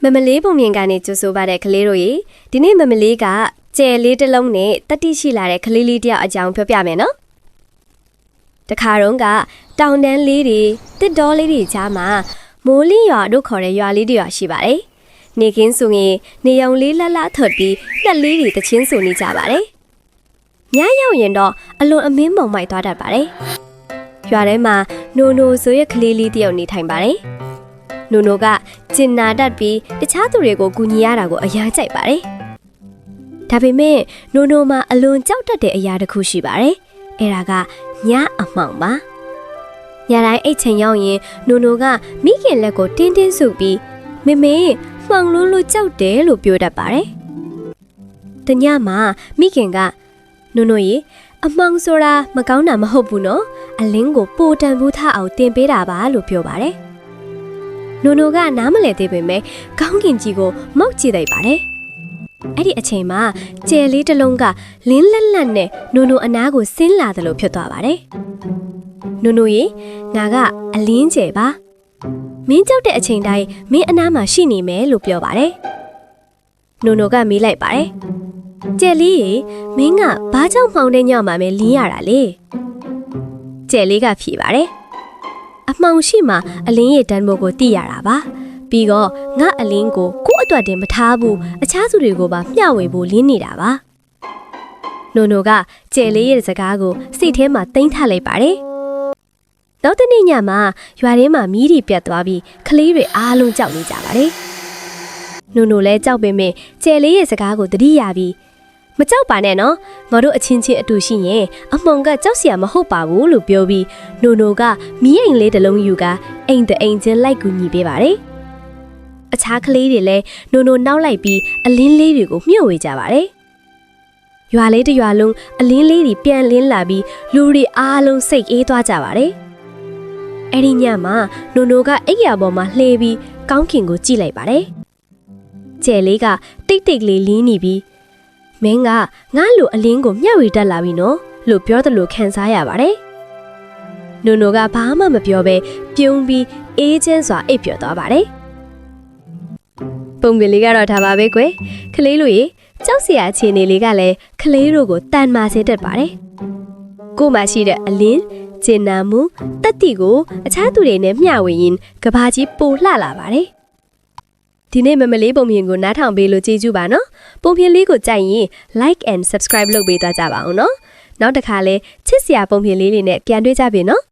မမလေးပုံမြင်ကနေကြိုဆိုပါတဲ့ကလေးတို့ရေဒီနေ့မမလေးကကျဲလေးတစ်လုံးနဲ့တတိရှိလာတဲ့ကလေးလေးတယောက်အကြောင်းပြောပြမယ်နော်တခါတော့ကတောင်တန်းလေးတွေတစ်တော်လေးတွေကြားမှာမိုးလင်းရွာတို့ခေါ်တဲ့ရွာလေးတွေရှိပါတယ်နေကင်းဆိုရင်နေရောင်လေးလှလှထွက်ပြီးလက်လေးတွေတချင်းဆိုနေကြပါတယ်ညရောက်ရင်တော့အလွန်အမင်းမုံမိုက်သွားတတ်ပါတယ်ရွာထဲမှာနိုနိုဆိုရဲ့ကလေးလေးတယောက်နေထိုင်ပါတယ်နိုနိုကကျင်နာတတ်ပြီးတခြားသူတွေကိုကူညီရတာကိုအရာကြိုက်ပါတယ်။ဒါပေမဲ့နိုနိုမှာအလွန်ကြောက်တတ်တဲ့အရာတစ်ခုရှိပါတယ်။အဲဒါကညအမှောင်ပါ။ညတိုင်းအိတ်ချိန်ရောက်ရင်နိုနိုကမိခင်လက်ကိုတင်းတင်းဆုပ်ပြီးမေမေမှောင်လွန်းလို့ကြောက်တယ်လို့ပြောတတ်ပါတယ်။တညမှာမိခင်ကနိုနိုရေအမှောင်ဆိုတာမကောင်းတာမဟုတ်ဘူးနော်။အလင်းကိုပိုတန်ဖိုးထားအောင်တင်ပေးတာပါလို့ပြောပါတယ်။နိုနိုကနားမလည်သေးပေမဲ့ကောင်းကင်ကြီးကိုမောက်ကြည့်လိုက်ပါတယ်။အဲ့ဒီအချိန်မှာကျယ်လေးတစ်လုံးကလင်းလက်လက်နဲ့နိုနိုအနားကိုဆင်းလာတယ်လို့ဖြစ်သွားပါတယ်။နိုနိုရေငါကအလင်းကျယ်ပါ။မင်းကြောက်တဲ့အချိန်တိုင်းမင်းအနားမှာရှိနေမယ်လို့ပြောပါတယ်။နိုနိုကမေးလိုက်ပါတယ်။ကျယ်လေးရေမင်းကဘာကြောင့်မှောင်တဲ့ညမှာပဲလင်းရတာလဲ။ကျယ်လေးကဖြေပါတယ်။အမှောင်ရှိမှအလင်းရဲ့တန်းမိုးကိုသိရတာပါပြီးတော့ငါအလင်းကိုကို့အတွက်တင်မထားဘူးအခြားသူတွေကိုပါမျှဝေဖို့လင်းနေတာပါနိုနိုကကျယ်လေးရဲ့စကားကိုစိတ်ထဲမှာသိမ်းထလိုက်ပါတယ်နောက်တနေ့ညမှာရွာထဲမှာမီးတွေပြတ်သွားပြီးကလေးတွေအားလုံးကြောက်နေကြပါတယ်နိုနိုလည်းကြောက်ပေမဲ့ကျယ်လေးရဲ့စကားကိုသတိရပြီးမကြောက်ပါနဲ့နော်ငါတို့အချင်းချင်းအတူရှိရင်အမှောင်ကကြောက်စရာမဟုတ်ပါဘူးလို့ပြောပြီးနိုနိုကမီးအိမ်လေးတစ်လုံးယူကအိမ်တအိမ်ချင်းလိုက်ကူညီပေးပါတယ်အခြားကလေးတွေလည်းနိုနိုနောက်လိုက်ပြီးအလင်းလေးတွေကိုမျှဝေကြပါတယ်ရွာလေးတစ်ရွာလုံးအလင်းလေးတွေပြန်လင်းလာပြီးလူတွေအားလုံးစိတ်အေးသွားကြပါတယ်အဲ့ဒီညမှာနိုနိုကအိယာပေါ်မှာလှည့်ပြီးကောင်းကင်ကိုကြည့်လိုက်ပါတယ်ကျယ်လေးကတိတ်တိတ်လေးလင်းနေပြီးမင်းကငါ့လိုအလင်းကိုမျှဝေတတ်လာပြီနော်လို့ပြောတယ်လို့ခံစားရပါတယ်။နိုနိုကဘာမှမပြောဘဲပြုံးပြီးအေးချမ်းစွာအိပ်ပျော်သွားပါတယ်။ပုံပြင်လေးကတော့ဒါပါပဲကွယ်။ကလေးတို့ရေကြောက်စရာအခြေအနေလေးကလည်းကလေးတို့ကိုတန်မာစေတတ်ပါတယ်။ကို့မှာရှိတဲ့အလင်းကျင်နာမှုတက်တီကိုအခြားသူတွေနဲ့မျှဝေရင်ကဘာကြီးပိုလှလာပါတယ်။ဒီနေ့မမလေးပုံပြင်ကိုနားထောင်ပေးလို့ကျေးဇူးပါနော်ပုံပြင်လေးကိုကြိုက်ရင် like and subscribe လုပ်ပေးသွားကြပါအောင်နော်နောက်တစ်ခါလဲချစ်စရာပုံပြင်လေးတွေနဲ့ပြန်တွေ့ကြပြီနော်